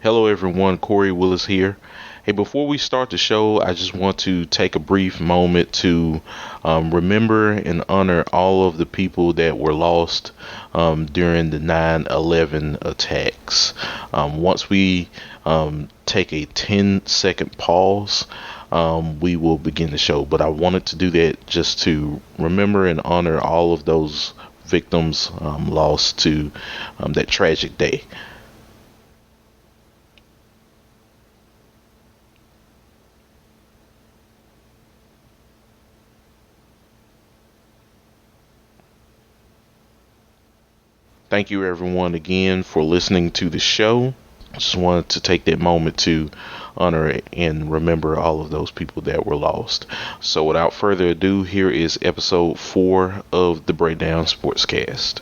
Hello, everyone. Kory Willis here. Hey, before we start the show, I just want to take a brief moment to remember and honor all of the people that were lost during the 9/11 attacks. Once we take a 10-second pause, we will begin the show. But I wanted to do that just to remember and honor all of those victims lost to that tragic day. Thank you, everyone, again for listening to the show. Just wanted to take that moment to honor and remember all of those people that were lost. So, without further ado, here is episode 4 of the Breakdown Sportscast.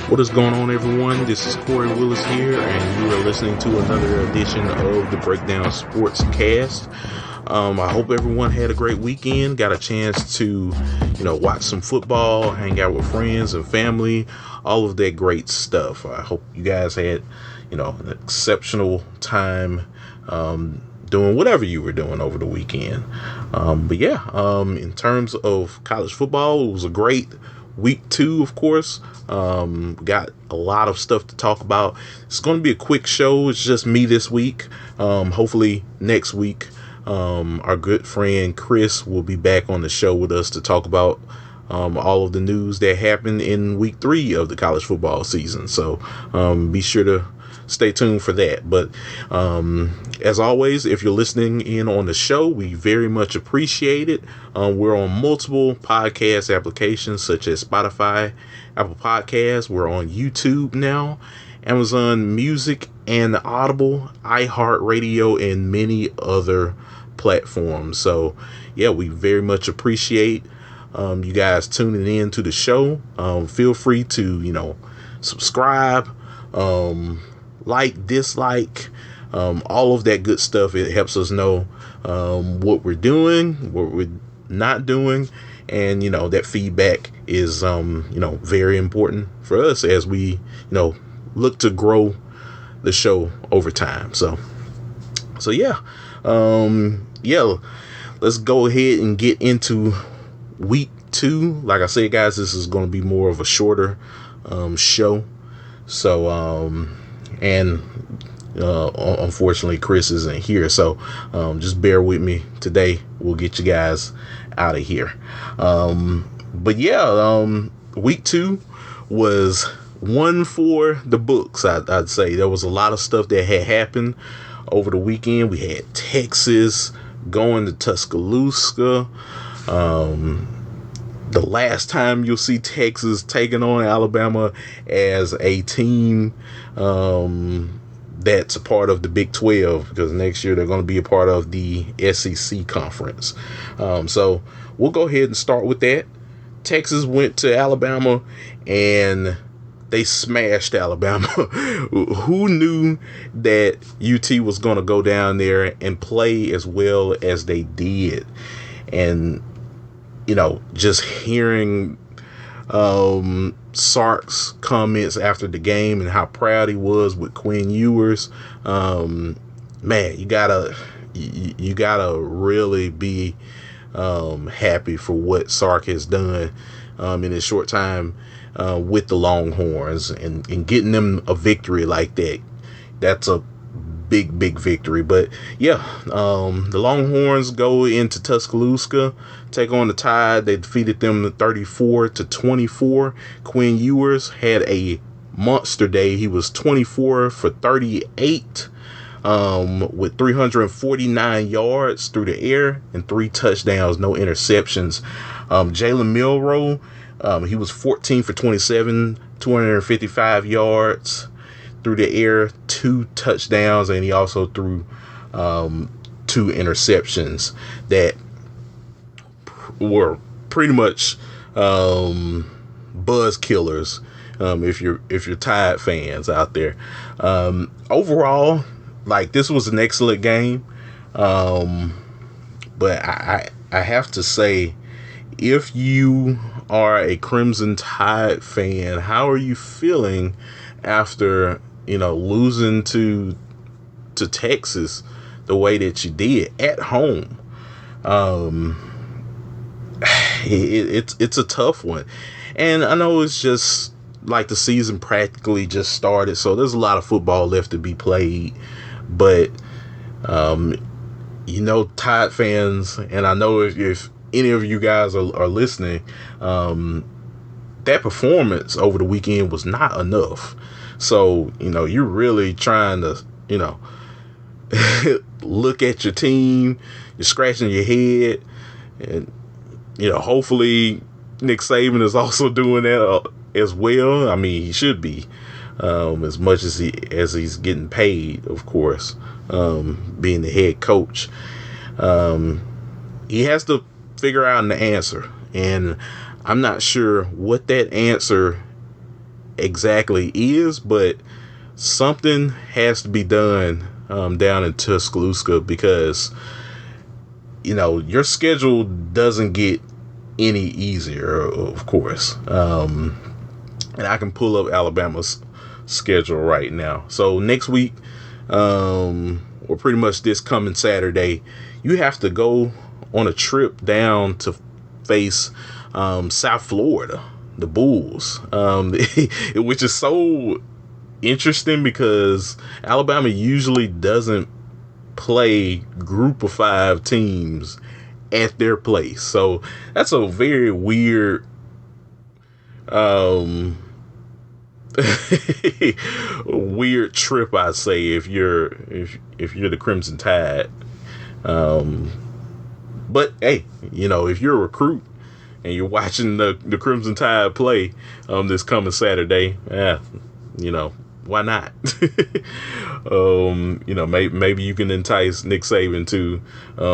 What is going on, everyone? This is Kory Willis here, and you are listening to another edition of the Breakdown Sportscast. I hope everyone had a great weekend, got a chance to, watch some football, hang out with friends and family, all of that great stuff. I hope you guys had, an exceptional time doing whatever you were doing over the weekend. In terms of college football, it was a great week 2, of course. Got a lot of stuff to talk about. It's going to be a quick show. It's just me this week. Hopefully next week, our good friend Chris will be back on the show with us to talk about all of the news that happened in week 3 of the college football season. So be sure to stay tuned for that. But as always, if you're listening in on the show, we very much appreciate it. We're on multiple podcast applications such as Spotify, Apple Podcasts. We're on YouTube now, Amazon Music, and Audible, iHeartRadio, and many other platforms. So yeah, we very much appreciate you guys tuning in to the show. Feel free to subscribe, like, dislike, all of that good stuff. It helps us know what we're doing, what we're not doing, and that feedback is very important for us as we look to grow the show over time. So let's go ahead and get into week 2. Like I said, guys, this is going to be more of a shorter show. So unfortunately Chris isn't here, so just bear with me today. We'll get you guys out of here. Week 2 was one for the books. I'd say there was a lot of stuff that had happened over the weekend. We had Texas going to Tuscaloosa. The last time you'll see Texas taking on Alabama as a team that's a part of the Big 12, because next year they're going to be a part of the SEC conference. So we'll go ahead and start with that. Texas went to Alabama and they smashed Alabama. Who knew that UT was going to go down there and play as well as they did? And just hearing Sark's comments after the game and how proud he was with Quinn Ewers, man, you gotta really be happy for what Sark has done in his short time with the Longhorns, and getting them a victory like that. That's a big victory. But yeah, the Longhorns go into Tuscaloosa, take on the Tide. They defeated them 34-24. Quinn Ewers had a monster day. He was 24 for 38 with 349 yards through the air and 3 touchdowns, no interceptions. Jalen Milroe, he was 14 for 27, 255 yards through the air, 2 touchdowns, and he also threw 2 interceptions that were pretty much buzz killers. If you're Tide fans out there, overall, like, this was an excellent game. But I have to say, if you are a Crimson Tide fan, how are you feeling after losing to Texas the way that you did at home. It's a tough one, and I know it's just like the season practically just started, so there's a lot of football left to be played. But Tide fans, and I know if any of you guys are listening, that performance over the weekend was not enough. So you're really trying to look at your team. You're scratching your head, and hopefully Nick Saban is also doing that as well. I mean, he should be, as much as he's getting paid, of course, being the head coach. He has to figure out an answer, and I'm not sure what that answer exactly is, but something has to be done down in Tuscaloosa, because your schedule doesn't get any easier, of course. And I can pull up Alabama's schedule right now. So next week, or pretty much this coming Saturday, you have to go on a trip down to face South Florida, the Bulls, which is so interesting because Alabama usually doesn't play group of 5 teams at their place. So that's a very weird weird trip, I'd say, if you're the Crimson Tide. But hey, if you're a recruit and you're watching the Crimson Tide play this coming Saturday, why not? Maybe you can entice Nick Saban to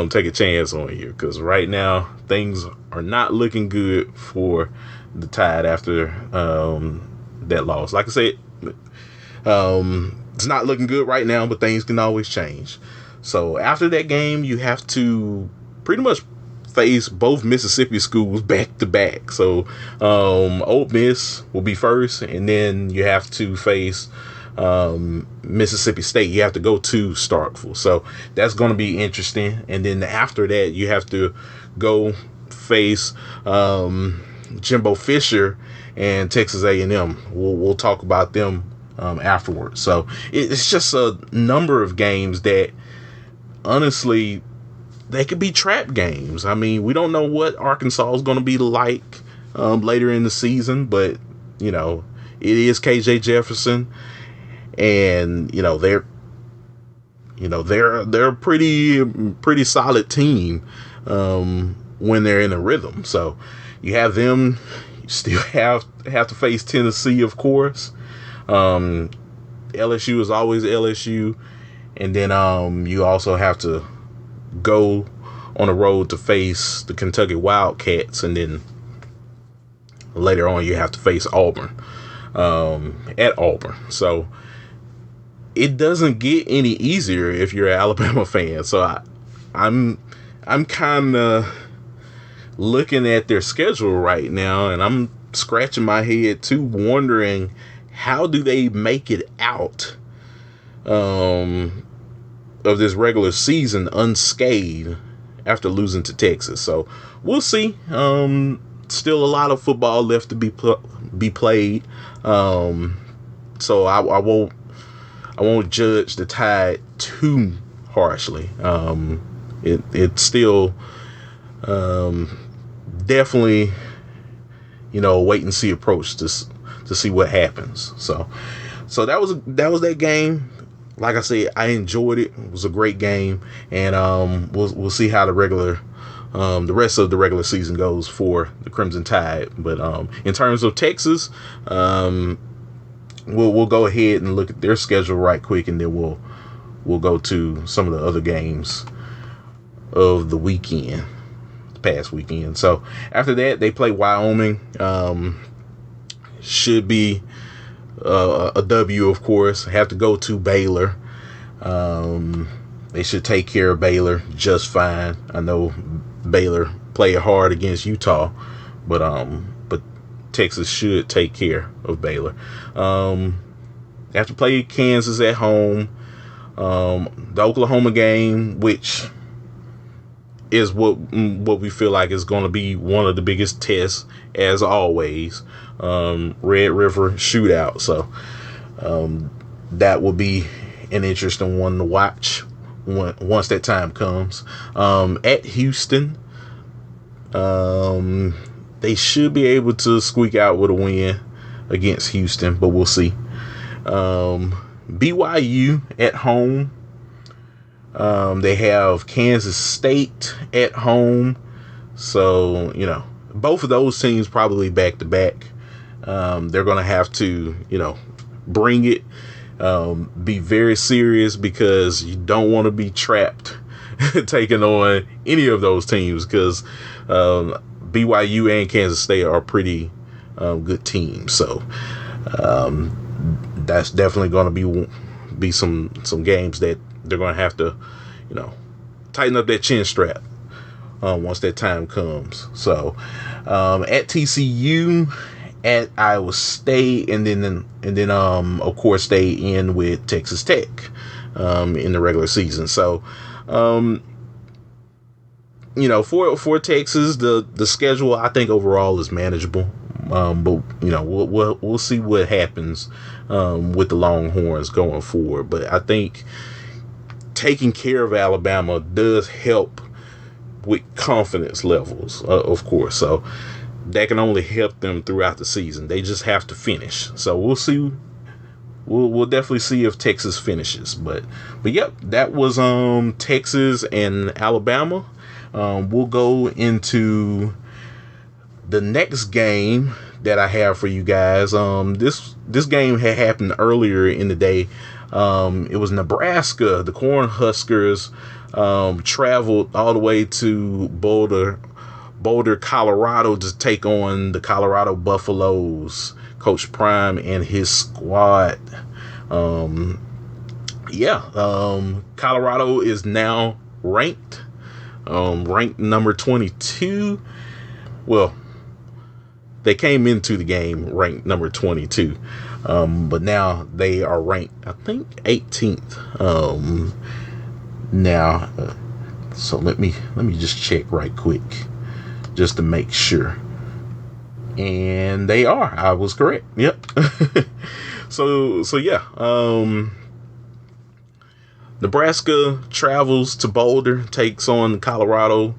take a chance on you, because right now things are not looking good for the Tide after that loss. Like I said, it's not looking good right now, but things can always change. So after that game, you have to pretty much face both Mississippi schools back to back. So Ole Miss will be first, and then you have to face Mississippi State. You have to go to Starkville, so that's going to be interesting. And then after that, you have to go face Jimbo Fisher and Texas A&M. We'll talk about them afterwards. So it's just a number of games that, honestly, they could be trap games. I mean, we don't know what Arkansas is going to be like later in the season, but it is KJ Jefferson, and they're a pretty solid team when they're in a rhythm. So you have them. You still have to face Tennessee, of course. LSU is always LSU, and then you also have to go on the road to face the Kentucky Wildcats, and then later on you have to face Auburn at Auburn. So it doesn't get any easier if you're an Alabama fan. So I'm kind of looking at their schedule right now, and I'm scratching my head too, wondering how do they make it out of this regular season unscathed after losing to Texas. So we'll see. Still a lot of football left to be played. So I won't judge the Tide too harshly. It's still definitely a wait and see approach to see what happens. So that was that game. Like I said, I enjoyed it. It was a great game, and we'll see how the rest of the regular season goes for the Crimson Tide. But in terms of Texas, we'll go ahead and look at their schedule right quick, and then we'll go to some of the other games of the weekend, past weekend. So after that, they play Wyoming. Should be a W, of course. Have to go to Baylor. They should take care of Baylor just fine. I know Baylor played hard against Utah, but Texas should take care of Baylor. They have to play Kansas at home. The Oklahoma game, which is what we feel like is going to be one of the biggest tests, as always. Red River shootout. So that will be an interesting one to watch once that time comes. At Houston, they should be able to squeak out with a win against Houston, but we'll see. BYU at home. They have Kansas State at home. So, both of those teams probably back to back. They're going to have to, bring it. Be very serious, because you don't want to be trapped taking on any of those teams, because BYU and Kansas State are pretty good teams. So that's definitely going to be some games that they're going to have to, tighten up that chin strap once that time comes. So at TCU, at Iowa State, and then of course they end with Texas Tech in the regular season. So for Texas, the schedule, I think overall is manageable. But we'll see what happens with the Longhorns going forward. But I think taking care of Alabama does help with confidence levels, of course. So that can only help them throughout the season. They just have to finish. So we'll see. We'll definitely see if Texas finishes. But yep, that was Texas and Alabama. We'll go into the next game that I have for you guys. This game had happened earlier in the day. It was Nebraska. The Cornhuskers traveled all the way to Boulder, Colorado, to take on the Colorado Buffaloes, Coach Prime and his squad. Colorado is now ranked number 22. Well, they came into the game ranked number 22, but now they are ranked, I think, 18th. Now, so let me just check right quick, just to make sure. And they are. I was correct. Yep. So yeah. Nebraska travels to Boulder, takes on Colorado,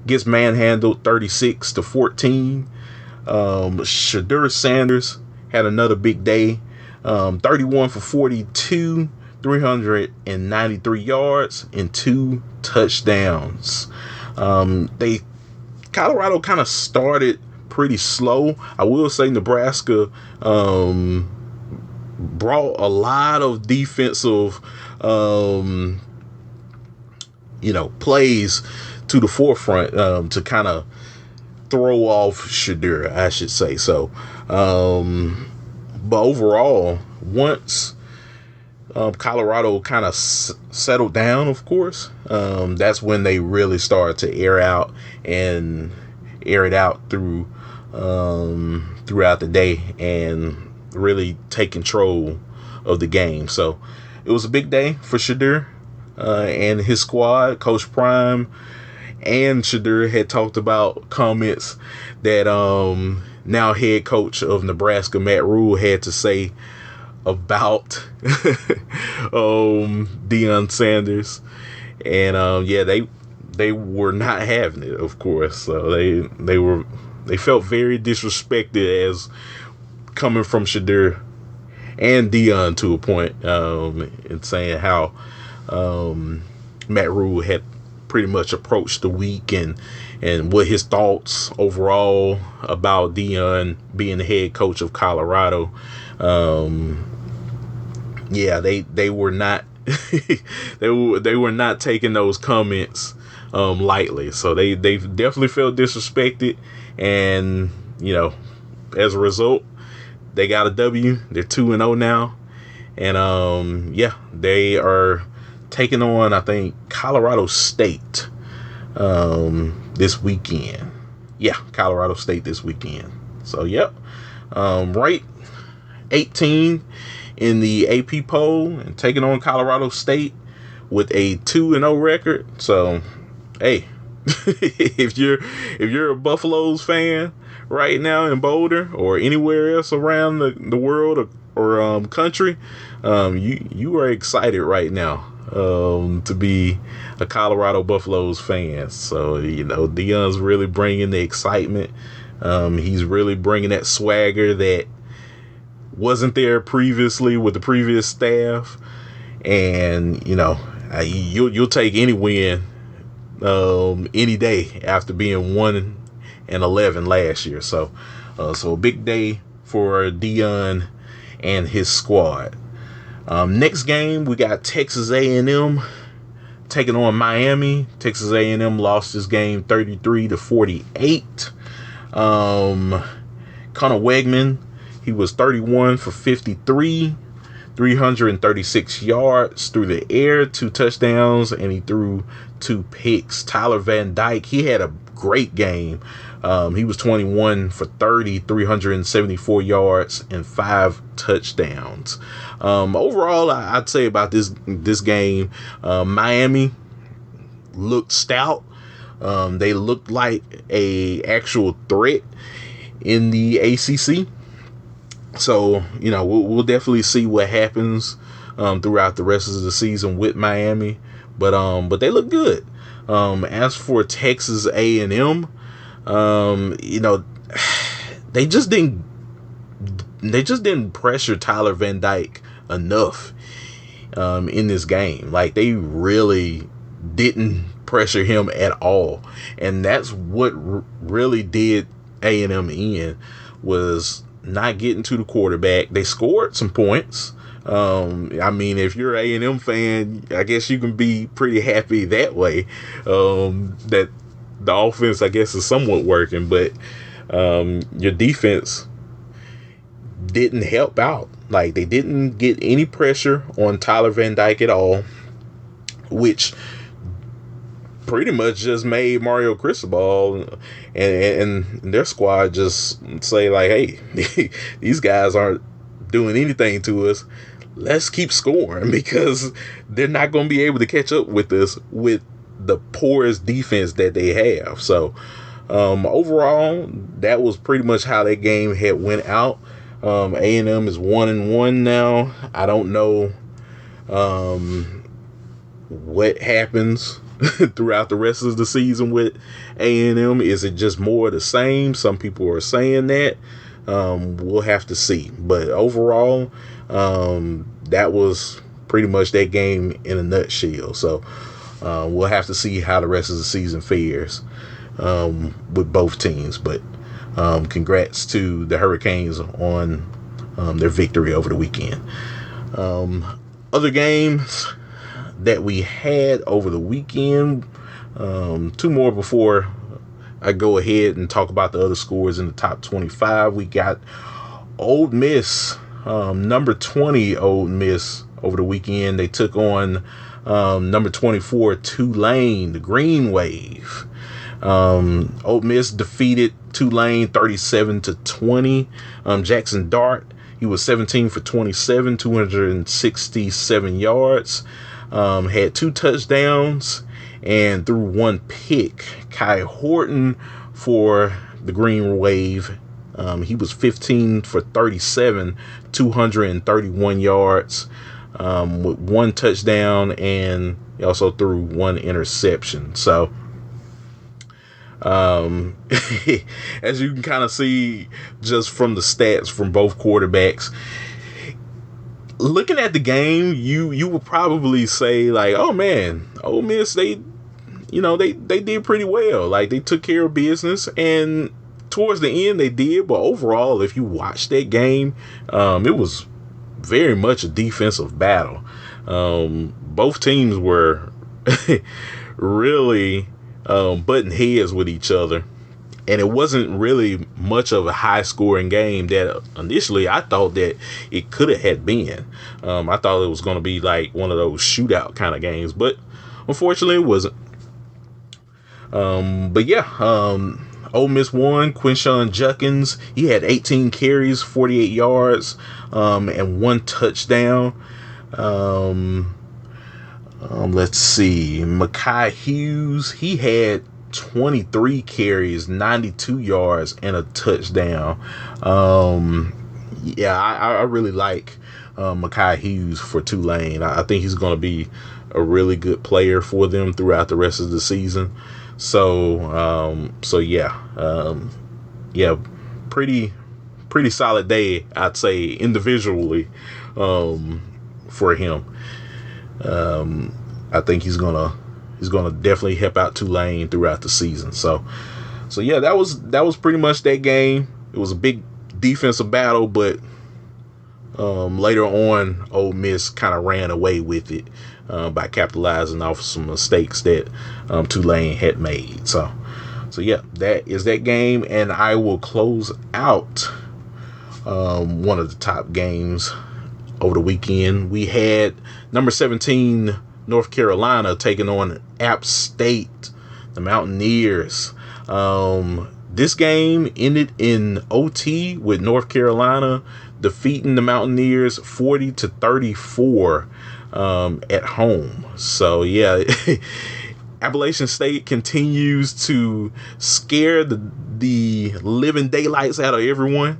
gets manhandled 36-14. Shedeur Sanders had another big day, 31 for 42, 393 yards and 2 touchdowns. Colorado kind of started pretty slow. I will say Nebraska brought a lot of defensive plays to the forefront to kind of throw off Shedeur, I should say. So but overall, once Colorado kind of settled down, of course, that's when they really started to air it out throughout the day and really take control of the game. So it was a big day for Shedeur and his squad. Coach Prime and Shedeur had talked about comments that now head coach of Nebraska, Matt Rule, had to say about Deion Sanders. And they were not having it, of course. So they felt very disrespected, as coming from Shedeur and Deion to a point, and saying how Matt Rule had pretty much approached the week and what his thoughts overall about Deion being the head coach of Colorado. They were not they were not taking those comments lightly. So they definitely felt disrespected, and as a result, they got a W. They're 2-0 now, and they are taking on, I think, Colorado State this weekend. Yeah, Colorado State this weekend. So, yep. Right 18 in the AP poll and taking on Colorado State with a 2-0 record. So, hey, if you're a Buffaloes fan right now in Boulder or anywhere else around the world or country, you are excited right now to be a Colorado Buffaloes fan. So, Deion's really bringing the excitement. He's really bringing that swagger that wasn't there previously with the previous staff. And, you'll take any win any day after being 1-11 last year. So a big day for Deion and his squad. Next game, we got Texas A&M taking on Miami. Texas A&M lost this game 33-48. Connor Wegman, he was 31 for 53, 336 yards through the air, 2 touchdowns, and he threw 2 picks. Tyler Van Dyke, he had a great game. He was 21 for 30, 374 yards, and 5 touchdowns. Overall, I'd say about this game, Miami looked stout. They looked like a actual threat in the ACC. So, we'll definitely see what happens throughout the rest of the season with Miami. But they look good. As for Texas A&M, they just didn't pressure Tyler Van Dyke enough in this game. Like, they really didn't pressure him at all, and that's what really did A&M in, was not getting to the quarterback. They scored some points. If you're an A&M fan, I guess you can be pretty happy that way, that the offense, I guess, is somewhat working, but your defense didn't help out. Like, they didn't get any pressure on Tyler Van Dyke at all, which pretty much just made Mario Cristobal and their squad just say, like, hey, these guys aren't doing anything to us. Let's keep scoring, because they're not going to be able to catch up with us with the poorest defense that they have. So overall, that was pretty much how that game had went out. A&M is 1-1 now. I don't know what happens throughout the rest of the season with A&M. Is it just more of the same? Some people are saying that. We'll have to see. But overall, that was pretty much that game in a nutshell. So we'll have to see how the rest of the season fares with both teams. But congrats to the Hurricanes on their victory over the weekend. Other games that we had over the weekend, 2 more before I go ahead and talk about the other scores in the top 25. We got Ole Miss, number 20 Ole Miss over the weekend. They took on number 24 Tulane, the Green Wave. Ole Miss defeated Tulane 37-20. Jackson Dart, he was 17 for 27, 267 yards. Had 2 touchdowns and threw 1 pick. Kai Horton for the Green Wave, he was 15 for 37, 231 yards, with 1 touchdown, and he also threw 1 interception. So as you can kind of see just from the stats from both quarterbacks, looking at the game, you would probably say, like, oh man, Ole Miss, they did pretty well. Like, they took care of business, and towards the end they did. But overall, if you watch that game, it was very much a defensive battle. Both teams were really butting heads with each other. And it wasn't really much of a high-scoring game that initially I thought that it could have had been. I thought it was going to be like one of those shootout kind of games, but unfortunately it wasn't. But yeah, Ole Miss won. Quinshon Judkins, he had 18 carries, 48 yards, and 1 touchdown. Let's see. Mekhi Hughes, he had 23 carries, 92 yards, and a touchdown. I really like Mekhi Hughes for Tulane. I think he's going to be a really good player for them throughout the rest of the season. Pretty solid day, I'd say, individually, for him. I think he's gonna definitely help out Tulane throughout the season. So yeah, that was pretty much that game. It was a big defensive battle, but later on, Ole Miss kind of ran away with it by capitalizing off some mistakes that Tulane had made. So yeah, that is that game, and I will close out one of the top games over the weekend. We had number 17 North Carolina taking on App State, the Mountaineers. This game ended in OT with North Carolina defeating the Mountaineers 40-34 at home. So yeah, Appalachian State continues to scare the living daylights out of everyone.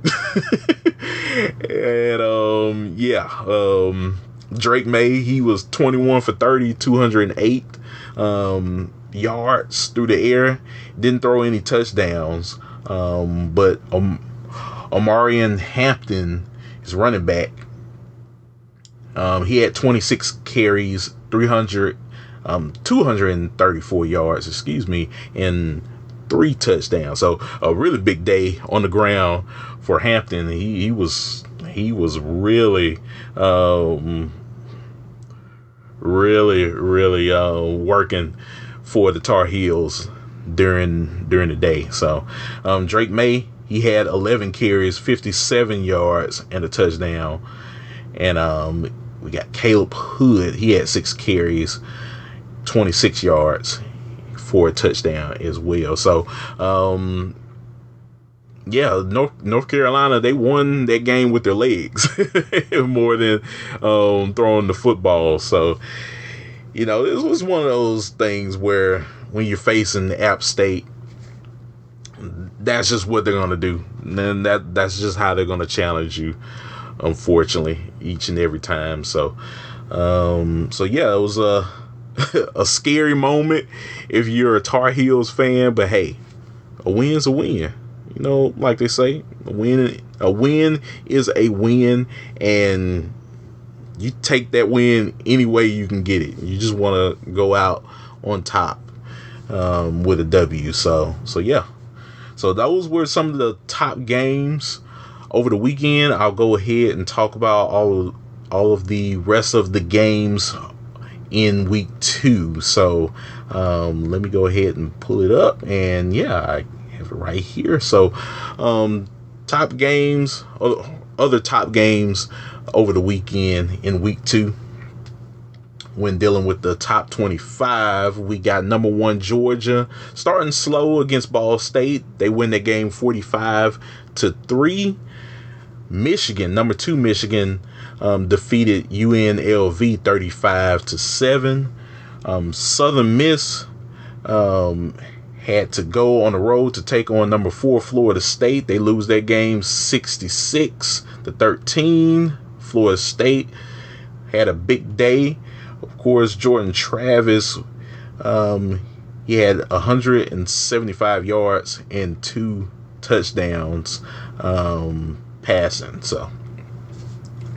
And Drake May, he was 21 for 30, 208 yards through the air. Didn't throw any touchdowns. But Omarion Hampton, his running back, he had 26 carries, 234 yards, and 3 touchdowns. So a really big day on the ground for Hampton. He was really working for the Tar Heels during the day. So Drake May, he had 11 carries, 57 yards, and a touchdown. And we got Caleb Hood, he had 6 carries, 26 yards for a touchdown as well. So North Carolina, they won that game with their legs more than throwing the football. So, it was one of those things where when you're facing App State, that's just what they're going to do. And that's just how they're going to challenge you, unfortunately, each and every time. So it was a scary moment if you're a Tar Heels fan, but hey, a win's a win. Like they say, a win is a win, and you take that win any way you can get it. You just want to go out on top with a W. So yeah. So those were some of the top games over the weekend. I'll go ahead and talk about all of the rest of the games in week 2. So let me go ahead and pull it up, and I have it right here. So top games, other top games over the weekend in week 2. When dealing with the top 25, we got number 1 Georgia starting slow against Ball State. They win that game 45-3. Michigan, number 2 Michigan, defeated UNLV 35-7. Southern Miss had to go on the road to take on number 4 Florida State. They lose that game 66-13. Florida State had a big day. Of course, Jordan Travis, he had 175 yards and 2 touchdowns passing. So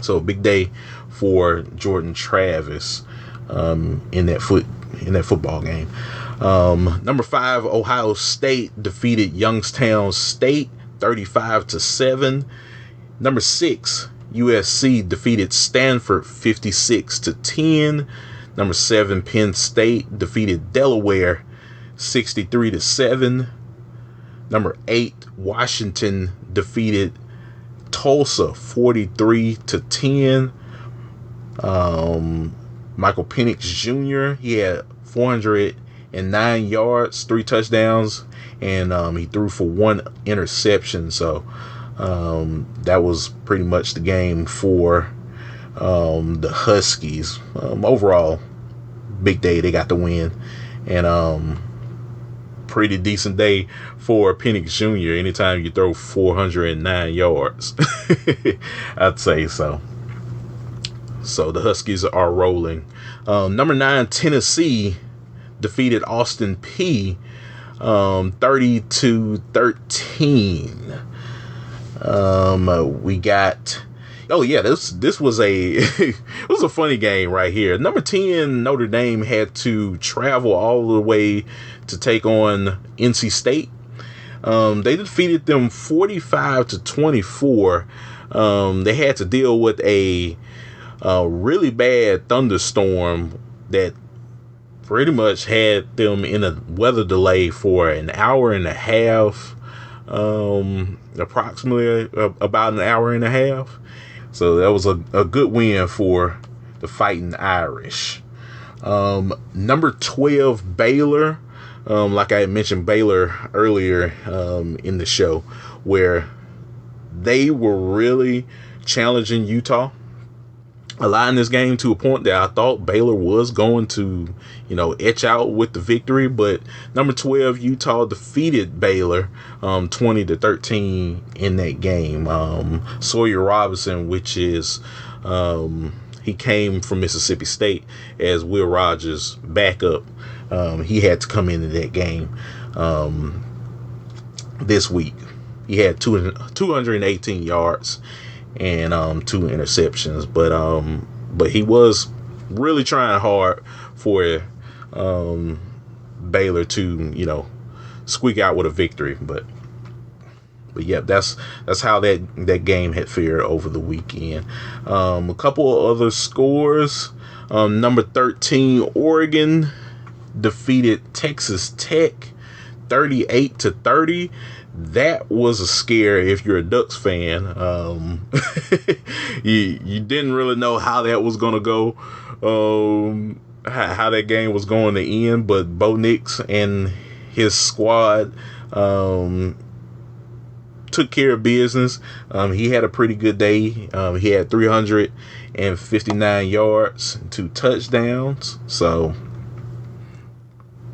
a big day for Jordan Travis in that football game. Number 5 Ohio State defeated Youngstown State 35-7. Number 6 USC defeated Stanford 56-10. Number 7 Penn State defeated Delaware 63-7. Number 8 Washington defeated Tulsa 43-10. Michael Penix Jr., he had 486 yards, 3 touchdowns, and he threw for 1 interception. So that was pretty much the game for the Huskies. Overall, big day. They got the win, and pretty decent day for Penix Jr. Anytime you throw 409 yards, I'd say so. So the Huskies are rolling. Number 9, Tennessee defeated Austin Peay 30-13. We got. Oh yeah, this was it was a funny game right here. Number 10 Notre Dame had to travel all the way to take on NC State. They defeated them 45-24. They had to deal with a really bad thunderstorm that pretty much had them in a weather delay for an hour and a half, approximately about an hour and a half. So that was a good win for the Fighting Irish. Number 12, Baylor. Like I had mentioned Baylor earlier in the show, where they were really challenging Utah a lot in this game, to a point that I thought Baylor was going to, etch out with the victory. But number 12, Utah defeated Baylor 20-13 in that game. Sawyer Robinson, which is he came from Mississippi State as Will Rogers' backup. He had to come into that game this week. He had 218 yards and 2 interceptions, but he was really trying hard for Baylor to squeak out with a victory. But yeah, that's how that game had fared over the weekend. A couple of other scores. Number 13, Oregon defeated Texas Tech 38-30. That was a scare if you're a Ducks fan. You didn't really know how that was going to go, how that game was going to end, but Bo Nix and his squad took care of business. He had a pretty good day. He had 359 yards, 2 touchdowns. So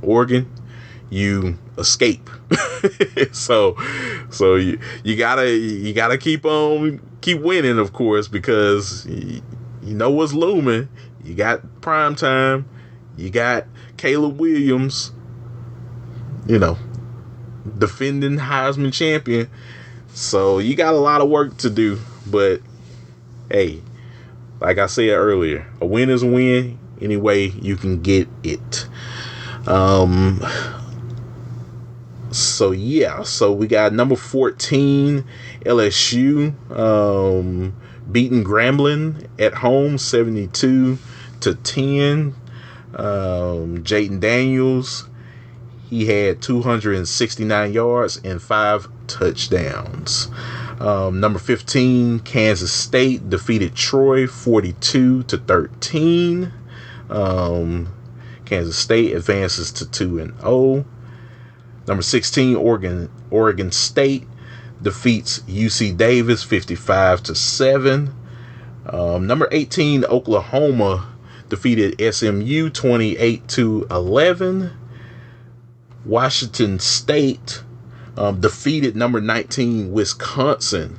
Oregon, you escape. so you gotta keep winning, of course, because you know what's looming. You got prime time. You got Caleb Williams, defending Heisman champion. So you got a lot of work to do. But hey, like I said earlier, a win is a win any way you can get it. So we got number 14, LSU beating Grambling at home 72-10. Jayden Daniels, he had 269 yards and 5 touchdowns. Number 15, Kansas State defeated Troy 42-13. Kansas State advances to 2-0. Number 16, Oregon State defeats UC Davis 55-7. Number 18, Oklahoma defeated SMU 28-11. Washington State defeated number 19, Wisconsin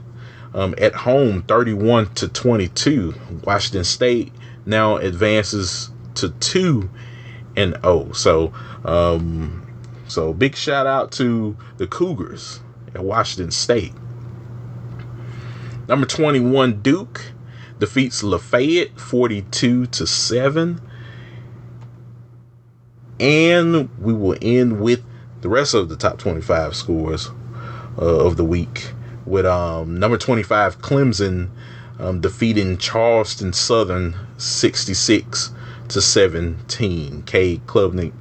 at home 31-22. Washington State now advances to 2-0. So big shout out to the Cougars at Washington State. Number 21, Duke defeats Lafayette 42-7. And we will end with the rest of the top 25 scores of the week with number 25, Clemson defeating Charleston Southern 66-17. Cade Klubnik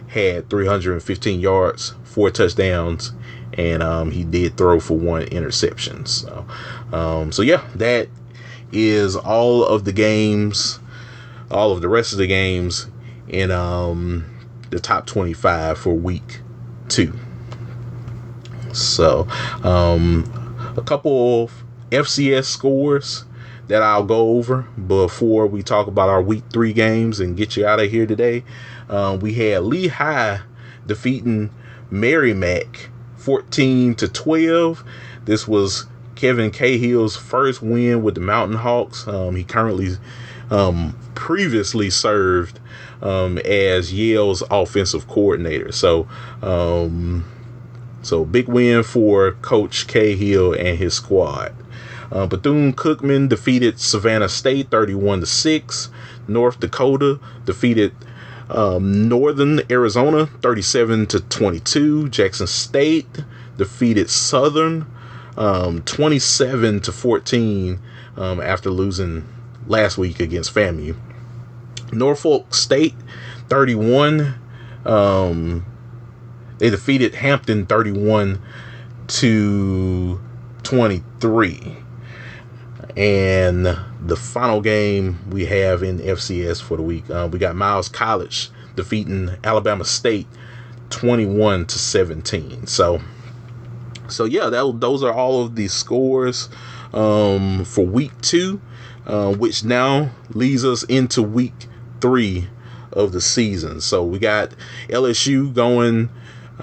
had 315 yards, 4 touchdowns, and he did throw for 1 interception. So yeah, that is all of the games, all of the rest of the games in the top 25 for week 2. So, a couple of FCS scores that I'll go over before we talk about our week 3 games and get you out of here today. We had Lehigh defeating Merrimack 14-12. This was Kevin Cahill's first win with the Mountain Hawks. He currently previously served as Yale's offensive coordinator. So big win for Coach Cahill and his squad. Bethune-Cookman defeated Savannah State 31-6. North Dakota defeated Northern Arizona 37-22. Jackson State defeated Southern 27-14 after losing last week against FAMU. Norfolk State 31. They defeated Hampton 31-23. And the final game we have in FCS for the week, we got Miles College defeating Alabama State 21-17. So yeah, those are all of the scores for week 2, which now leads us into week 3 of the season. So we got LSU going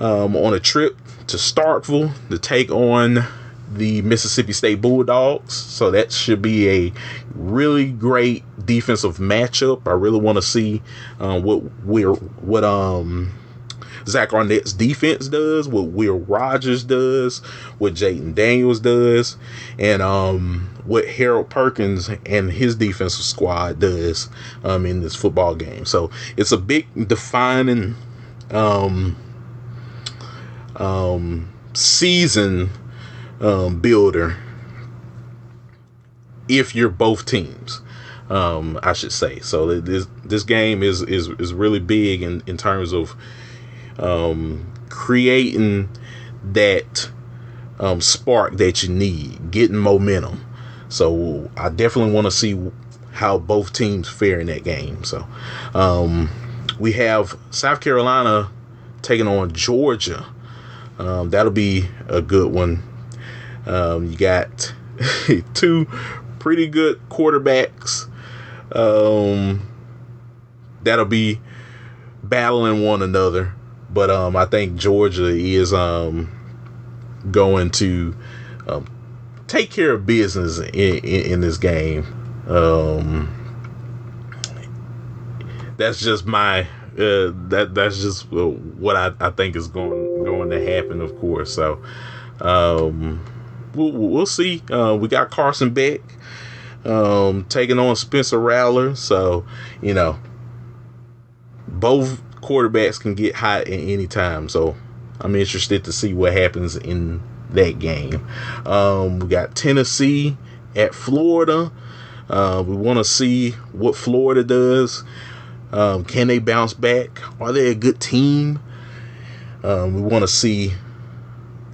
on a trip to Starkville to take on the Mississippi State Bulldogs. So that should be a really great defensive matchup. I really want to see what Zach Arnett's defense does, what Will Rogers does, what Jayden Daniels does, and what Harold Perkins and his defensive squad does in this football game. So it's a big defining season builder if you're both teams, I should say. So this game is really big in terms of creating that spark that you need, getting momentum. So I definitely want to see how both teams fare in that game. So we have South Carolina taking on Georgia. That'll be a good one. You got 2 pretty good quarterbacks that'll be battling one another. But I think Georgia is going to take care of business in this game. That's just my that's just what I think is going to happen, of course. So we'll see. We got Carson Beck taking on Spencer Rattler. So both quarterbacks can get hot at any time. So I'm interested to see what happens in that game. We got Tennessee at Florida. We want to see what Florida does. Can they bounce back? Are they a good team? We want to see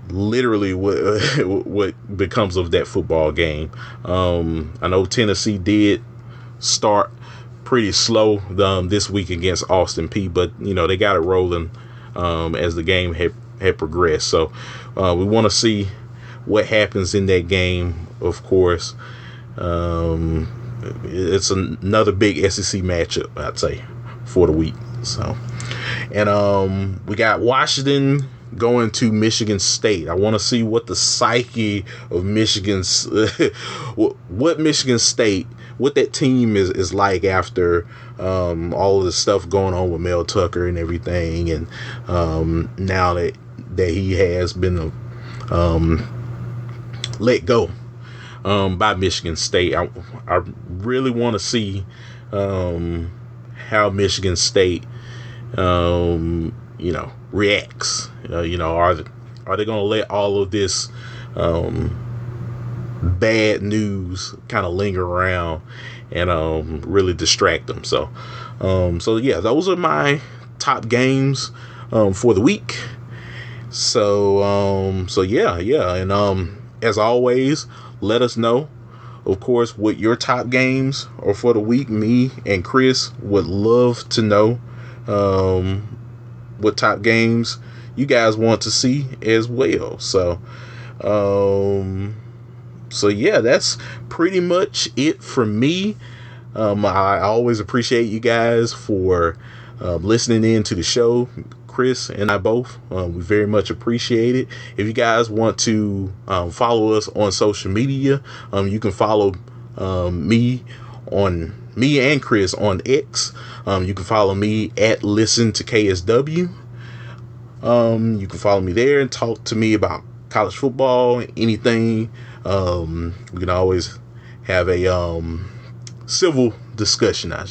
literally what becomes of that football game. I know Tennessee did start pretty slow this week against Austin Peay, but they got it rolling as the game had progressed. So we want to see what happens in that game. Of course, it's another big SEC matchup, I'd say, for the week. So, and we got Washington going to Michigan State. I want to see what the psyche of Michigan's what Michigan State, what that team is like after all of the stuff going on with Mel Tucker and everything, and now that he has been let go by Michigan State. I really want to see how Michigan State reacts. Are they going to let all of this bad news kind of linger around and really distract them? So yeah, those are my top games for the week. So yeah, and as always, let us know, of course, what your top games are for the week. Me and Chris would love to know what type games you guys want to see as well. So yeah, that's pretty much it for me. I always appreciate you guys for listening in to the show. Chris and I both, we very much appreciate it. If you guys want to follow us on social media, you can follow me and Chris on X. You can follow me at Listen to KSW. You can follow me there and talk to me about college football, anything. We can always have a civil discussion, I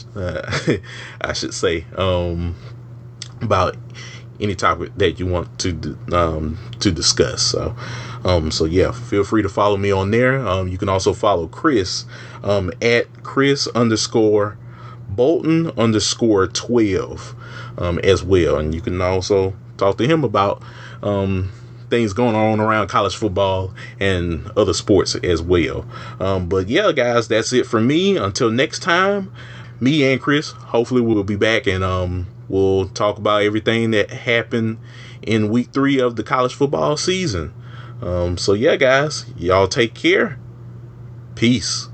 should say, about any topic that you want to discuss. So yeah, feel free to follow me on there. You can also follow Chris at Chris_Bolton_12 as well, and you can also talk to him about things going on around college football and other sports as well. But yeah, guys, that's it for me. Until next time, me and Chris, hopefully we'll be back, and we'll talk about everything that happened in week 3 of the college football season. So yeah, guys, y'all take care. Peace.